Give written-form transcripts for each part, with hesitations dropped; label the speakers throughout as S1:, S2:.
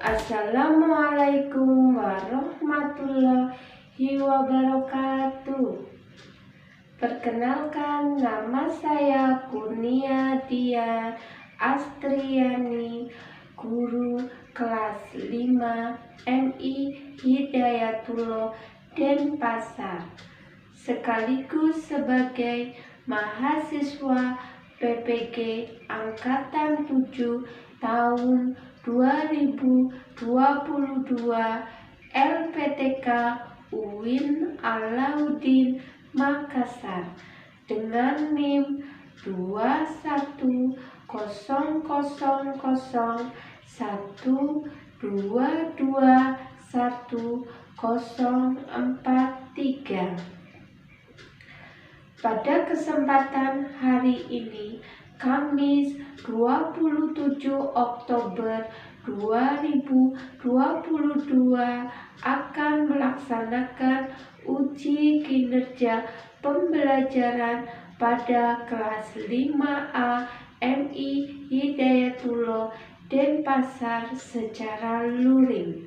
S1: Assalamualaikum warahmatullahi wabarakatuh. Perkenalkan, nama saya Kurnia Dia Astriani, guru kelas 5 MI Hidayatullah Denpasar, sekaligus sebagai mahasiswa PPG Angkatan 7 tahun 2022 LPTK UIN Alauddin Makassar dengan NIM 21101221043. Pada kesempatan hari ini, Kamis 27 Oktober 2022 akan melaksanakan uji kinerja pembelajaran pada kelas 5A MI Hidayatullah Denpasar secara luring.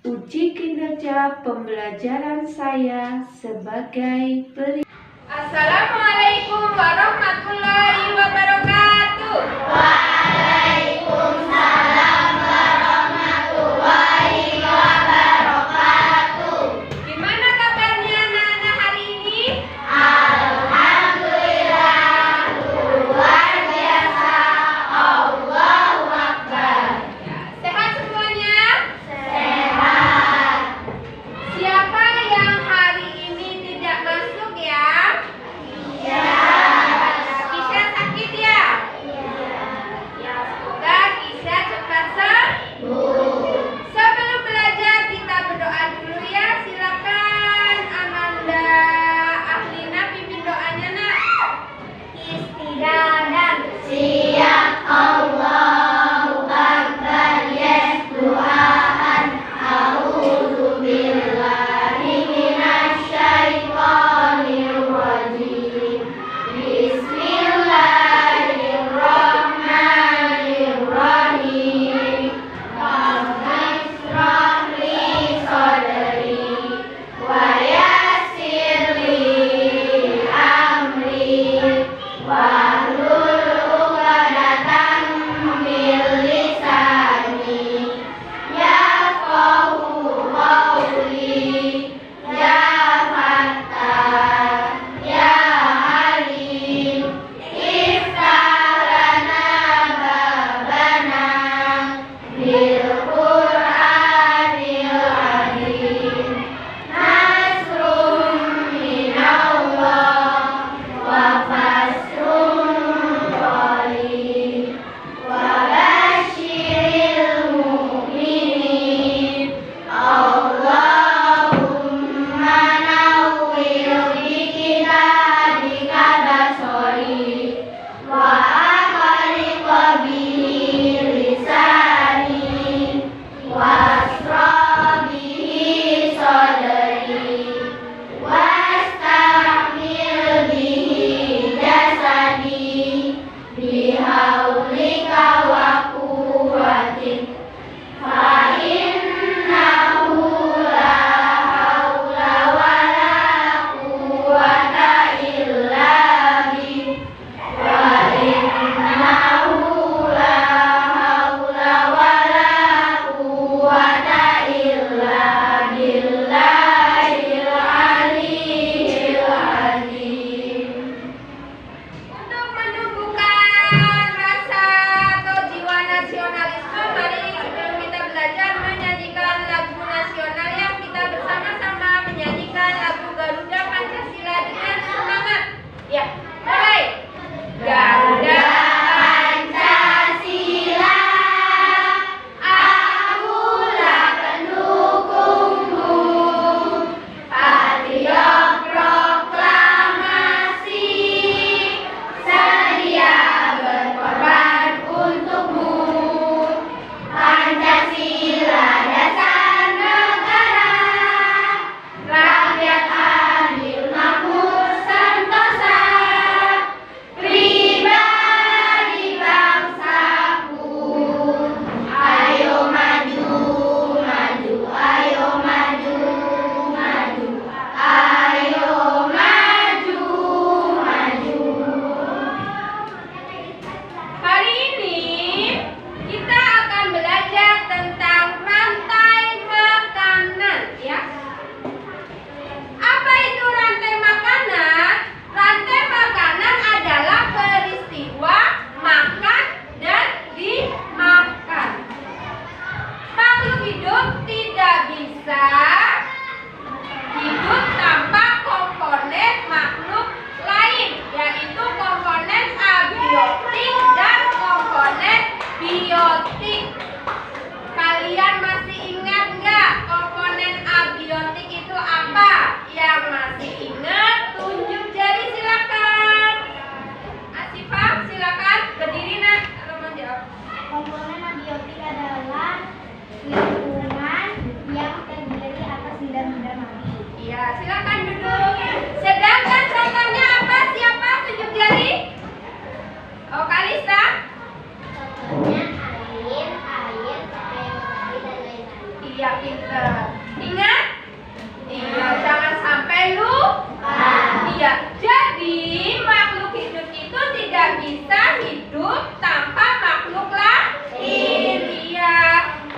S1: Uji kinerja pembelajaran saya sebagai berikut.
S2: Assalamualaikum warahmatullahi wabarakatuh.
S3: Waalaikumsalam warahmatullahi wabarakatuh.
S2: Gimana kabarnya anak-anak hari ini?
S3: Alhamdulillah, luar biasa. Allahu Akbar.
S2: Sehat semuanya?
S3: Sehat.
S2: Siapa yang hari ini tidak masuk ya?
S3: Ya.
S2: Kisah sakit ya?
S3: abiotik adalah lingkungan yang terdiri atas benda-benda mati.
S2: Iya, silakan duduk. Sedangkan contohnya apa? Siapa? Tunjuk jari. Oh, Kalista.
S3: Contohnya air, air, dan lain-lain.
S2: Iya, pinter. Ingat? Iya, jangan sampai lupa. Iya, jadi makhluk hidup itu tidak bisa hidup tanpa makhluk lain. Iya,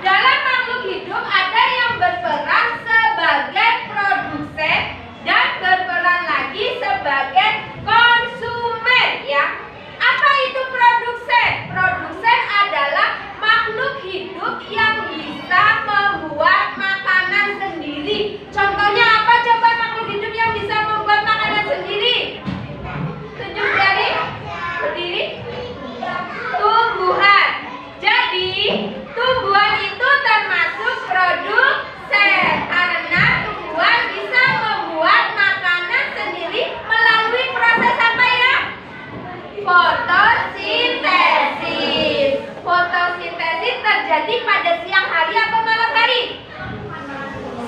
S2: dalam makhluk hidup ada yang berperan sebagai produsen dan berperan lagi sebagai konsumen. Ya, apa itu produsen? Produsen adalah makhluk hidup yang bisa membuat makanan sendiri. Contohnya apa coba makhluk hidup yang bisa membuat makanan sendiri? Tunjuk jari. Berdiri. Tumbuhan. Jadi tumbuhan itu termasuk produsen karena tumbuhan bisa membuat makanan sendiri melalui proses apa ya? Fotosintesis. Fotosintesis terjadi pada siang hari atau malam hari?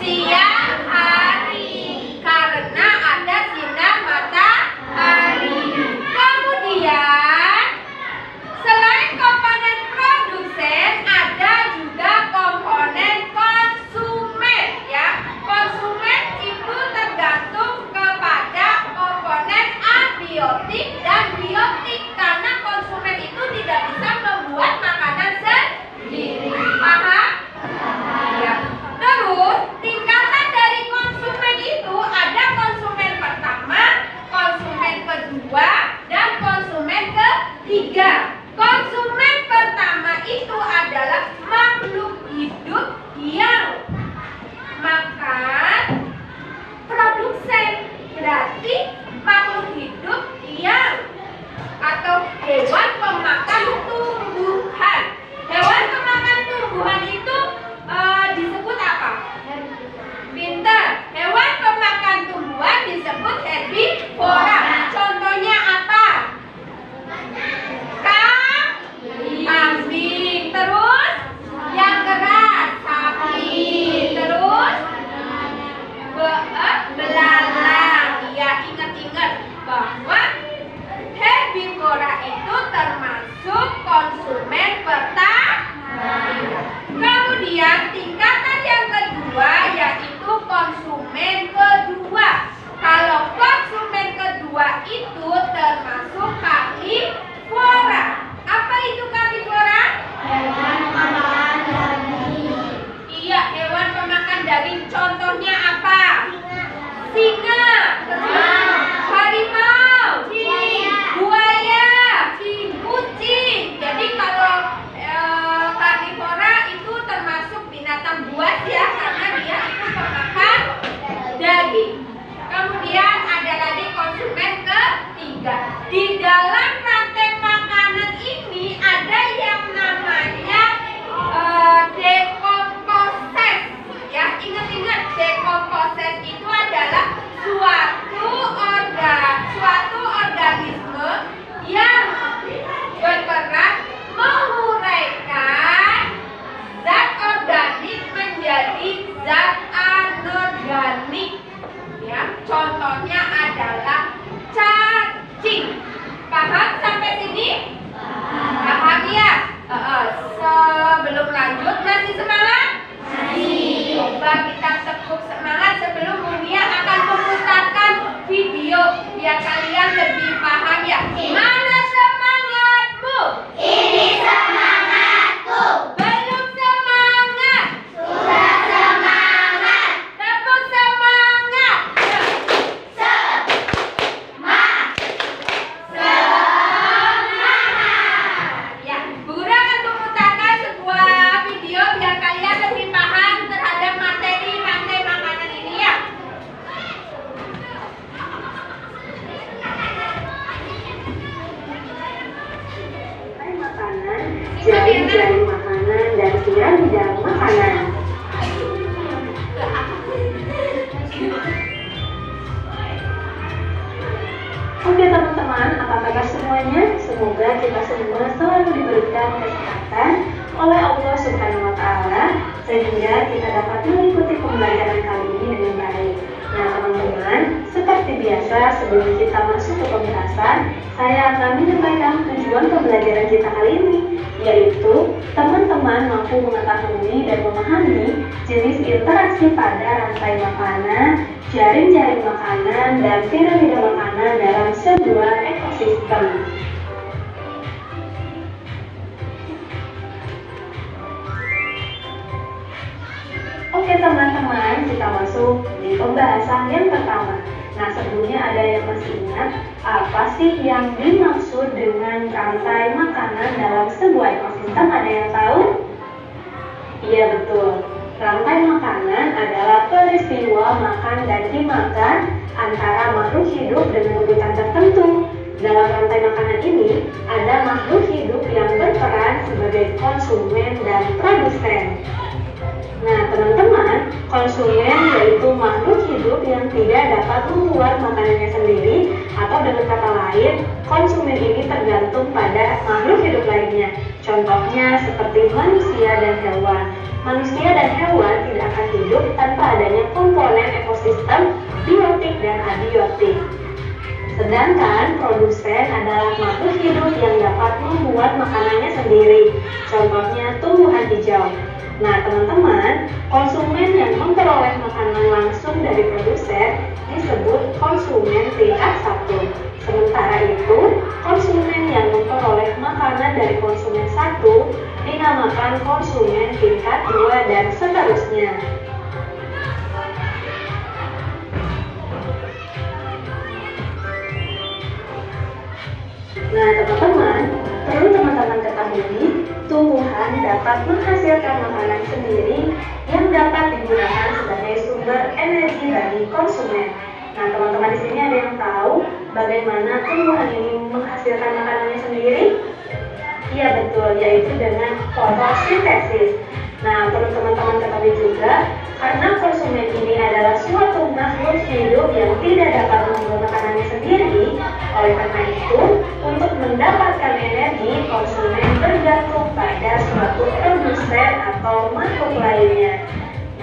S2: Siang hari, karena ada sinar matahari. Kemudian selain komponen produsen, ada juga komponen konsumen. Ya, konsumen itu tergantung kepada komponen abiotik dan biotik karena konsumen itu tidak bisa membuat makanan sendiri. Paham? Ya. Terus tingkatan dari konsumen itu ada konsumen pertama, konsumen kedua, dan konsumen ketiga. Konsumen pertama itu adalah makhluk hidup yang makan produsen, berarti makhluk hidup yang atau hewan pemakan tumbuhan. Hewan pemakan tumbuhan itu disebut apa? Pinter. Hewan pemakan tumbuhan disebut herbivora. Contohnya apa? Kambing. Terus yang keras sapi. Terus belalang. Ya, ingat-ingat bahwa herbivora itu termasuk konsumen pertama. Kemudian tingkatan yang kedua yaitu konsumen kedua. Kalau konsumen kedua itu termasuk karnivora. Apa itu karnivora?
S3: Hewan pemakan daging.
S2: Iya, hewan pemakan daging. Contohnya apa? Singa. Terus harimau. Buaya. Kucing. Jadi kalau karnivora itu termasuk binatang buas ya, karena dia itu pemakan daging. Kemudian ada lagi konsumen ketiga. Di dalam rantai makanan ini ada yang namanya dekomposes. Ya, ingat-ingat dekomposes itu adalah suatu organisme yang berperan menguraikan zat organik menjadi zat anorganik. Ya, contohnya adalah cacing. Paham sampai sini? Paham ya? Sebelum lanjut masih semangat? Masih. Coba kita tepuk semangat sebelum Munia akan memutarkan video biar kalian lebih paham ya. Mana semangatmu?
S3: Ini semangatku.
S2: Belum semangat?
S3: Sudah semangat.
S2: Tepuk semangat. Ya, Bu Guru akan memutarkan sebuah video biar kalian lebih paham terhadap materi rantai makanan ini ya.
S4: Makanan, jari-jari makanan, dan piramida makanan. Oke teman-teman, apa kabar semuanya? Semoga kita semua selalu diberikan kesehatan oleh Allah biasa, sebelum kita masuk ke pembahasan, saya akan menyampaikan tujuan pembelajaran kita kali ini, yaitu teman-teman mampu mengetahui dan memahami jenis interaksi pada rantai makanan, jaring-jaring makanan, dan piramida makanan dalam sebuah ekosistem. Oke teman-teman, kita masuk di pembahasan yang pertama. Nah, sebelumnya ada yang masih ingat apa sih yang dimaksud dengan rantai makanan dalam sebuah ekosistem? Ada yang tahu? Iya betul. Rantai makanan adalah peristiwa makan dan dimakan antara makhluk hidup dengan urutan tertentu. Dalam rantai makanan ini, ada makhluk hidup yang berperan sebagai konsumen dan produsen. Nah, teman-teman, konsumen yaitu makhluk hidup yang tidak dapat membuat makanannya sendiri, atau dengan kata lain, konsumen ini tergantung pada makhluk hidup lainnya. Contohnya seperti manusia dan hewan. Manusia dan hewan tidak akan hidup tanpa adanya komponen ekosistem biotik dan abiotik. Sedangkan produsen adalah makhluk hidup yang dapat membuat makanannya sendiri. Contohnya tumbuhan hijau. Nah, teman-teman, konsumen yang memperoleh makanan langsung dari produsen disebut konsumen tingkat 1. Sementara itu, konsumen yang memperoleh makanan dari konsumen 1 dinamakan konsumen tingkat 2 dan seterusnya. Nah, teman-teman, perlu teman-teman ketahui, tumbuhan dapat menghasilkan makanan sendiri yang dapat digunakan sebagai sumber energi bagi konsumen. Nah, teman-teman di sini ada yang tahu bagaimana tumbuhan ini menghasilkan makanannya sendiri? Iya betul, yaitu dengan fotosintesis. Nah, perlu teman-teman ketahui juga, karena konsumen ini adalah suatu makhluk hidup yang tidak dapat membuat makanannya sendiri, oleh karena itu, untuk mendapatkan energi, konsumen bergantung pada suatu produsen atau makhluk lainnya.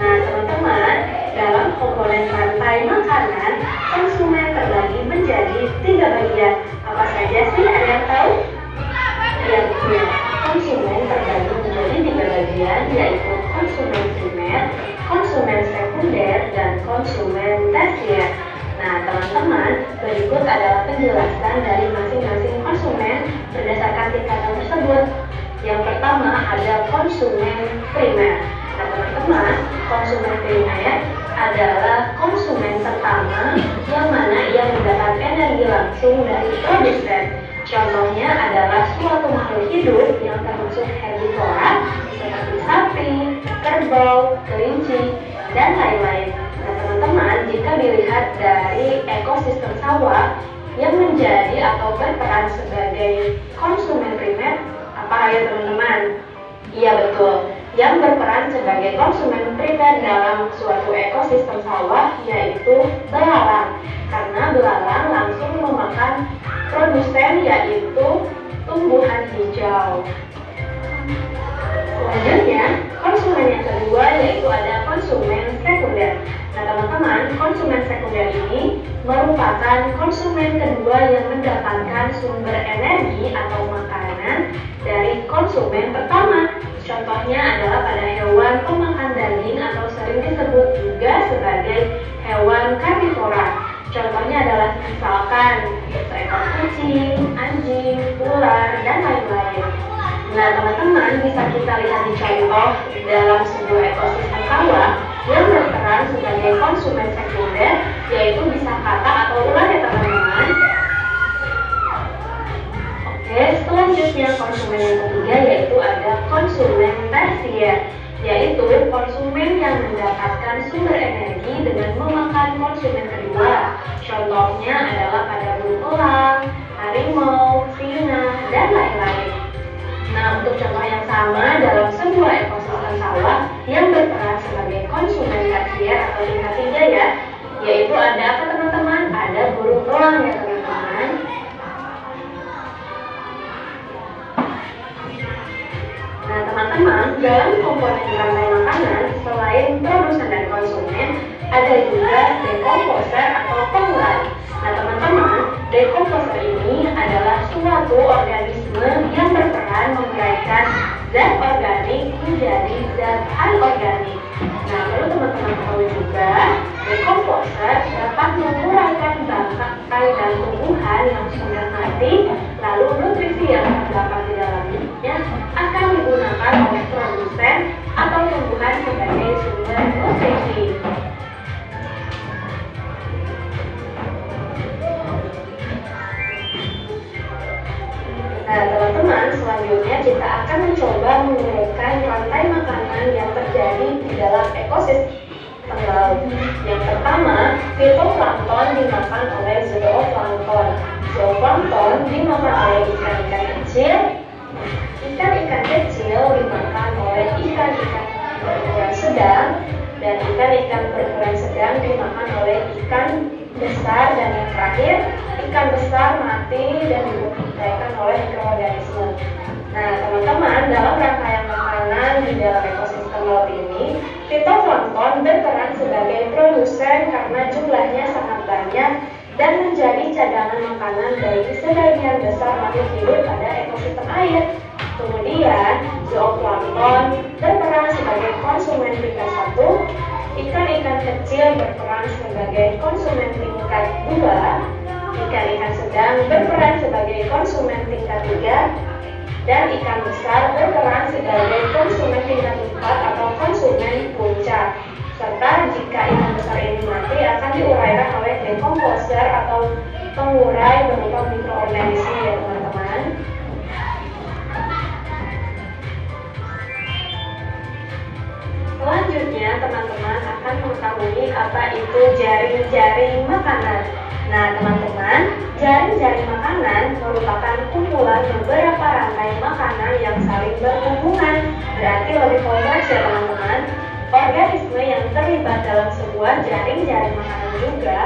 S4: Nah, teman-teman, dalam komponen rantai makanan, konsumen terbagi menjadi 3 bagian. Apa saja sih? Ada yang tahu? Ya, betul. Konsumen terbagi menjadi 3 bagian, yaitu konsumen primer, konsumen sekunder, dan konsumen tersier. Nah, teman-teman, berikut adalah penjelasan dari masing-masing konsumen berdasarkan tingkatan tersebut. Yang pertama ada konsumen primer. Nah, teman-teman, konsumen primer adalah konsumen pertama yang mana ia mendapat energi langsung dari produsen. Contohnya adalah suatu makhluk hidup yang termasuk herbivora seperti sapi, kerbau, kelinci, dan lain-lain. Nah, teman-teman, jika dilihat dari ekosistem sawah yang menjadi atau berperan sebagai konsumen primer, apa ya teman-teman? Iya betul, yang berperan sebagai konsumen primer dalam suatu ekosistem sawah yaitu belalang. Karena belalang langsung memakan produsen yaitu tumbuhan hijau. Selanjutnya, konsumen yang kedua yaitu ada konsumen sekunder. Nah, teman-teman, konsumen sekunder ini merupakan konsumen kedua yang mendapatkan sumber energi atau makanan dari konsumen pertama. Contohnya adalah pada hewan pemakan daging atau sering disebut juga sebagai hewan karnivora. Contohnya adalah misalkan seekor kucing, anjing, ular, dan lain-lain. Nah, teman-teman, bisa kita lihat di contoh dalam sebuah ekosistem sawah yang berperan sebagai konsumen sekunder, yaitu bisa katak atau ular ya teman-teman. Oke, selanjutnya konsumen yang ketiga yaitu ada konsumen tersier, yaitu konsumen yang mendapatkan sumber energi dengan memakan konsumen kedua. Contohnya adalah pada burung elang, harimau, singa, dan lain-lain. Nah, untuk contoh yang sama dalam sebuah ekosistem sawah yang berperan sebagai konsumen tersier atau tingkat 3 ya, yaitu ada apa teman-teman? Ada burung elang ya teman-teman. Nah, teman-teman, dalam komponen rantai makanan, selain produsen dan konsumen, ada juga dekomposer atau pengurai. Dekomposer ini adalah suatu organisme yang berperan menguraikan zat organik menjadi zat anorganik. Nah, perlu teman-teman ketahui juga, dekomposer dapat menguraikan bangkai dan tumbuhan yang sudah mati, lalu nutrisi yang terdapat di dalamnya akan digunakan oleh produsen atau tumbuhan sebagai sumber nutrisi. Nah, teman-teman, selanjutnya kita akan mencoba menguraikan rantai makanan yang terjadi di dalam ekosistem laut. Yang pertama, fitoplankton dimakan oleh zooplankton. Zooplankton dimakan oleh ikan-ikan kecil. Ikan-ikan kecil dimakan oleh ikan-ikan berukuran sedang, dan ikan-ikan berukuran sedang dimakan oleh ikan besar, dan yang terakhir ikan besar mati dan dimakan oleh mikroorganisme. Nah, teman-teman, dalam rangkaian makanan di dalam ekosistem laut ini, fitoplankton berperan sebagai produsen karena jumlahnya sangat banyak dan menjadi cadangan makanan bagi sebagian besar makhluk hidup pada ekosistem air. Kemudian, zooplankton berperan sebagai konsumen tingkat 1, ikan-ikan kecil berperan sebagai konsumen tingkat 2, ikan-ikan sedang berperan sebagai konsumen tingkat 3, dan ikan besar berperan sebagai konsumen tingkat 4 atau konsumen puncak. Serta jika ikan besar ini mati akan diuraikan oleh dekomposer atau pengurai berupa mikroorganisme, ya teman-teman. Selanjutnya, teman-teman akan mengetahui apa itu jaring-jaring makanan. Nah, teman-teman, jaring-jaring makanan merupakan kumpulan beberapa rantai makanan yang saling berhubungan. Berarti lebih kompleks, ya teman-teman. Organisme yang terlibat dalam sebuah jaring-jaring makanan juga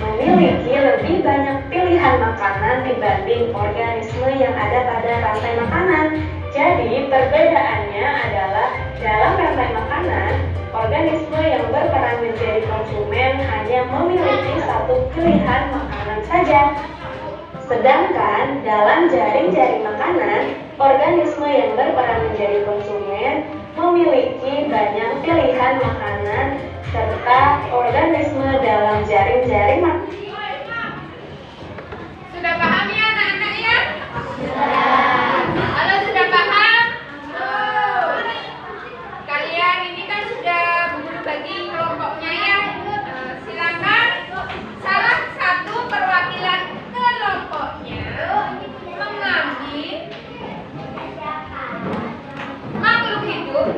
S4: memiliki lebih banyak pilihan makanan dibanding organisme yang ada pada rantai makanan. Jadi, perbedaannya adalah dalam rantai makanan, organisme yang berperan menjadi konsumen hanya memiliki satu pilihan makanan saja. Sedangkan dalam jaring-jaring makanan, organisme yang berperan menjadi konsumen memiliki banyak pilihan makanan serta organisme dalam jaring-jaring makanan.
S2: Sudah paham ya anak-anak ya? Halo, sudah paham? Kalian ini kan sudah bagi kelompoknya ya. Silakan salah satu perwakilan kelompoknya mengambil makhluk hidup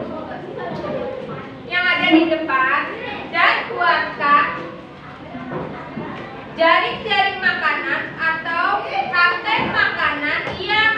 S2: yang ada di depan dan buatkan jaring-jaring makanan atau rantai makanan yang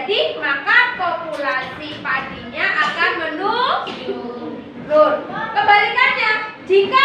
S2: Jadi maka populasi padinya akan menurun. Kebalikannya, jika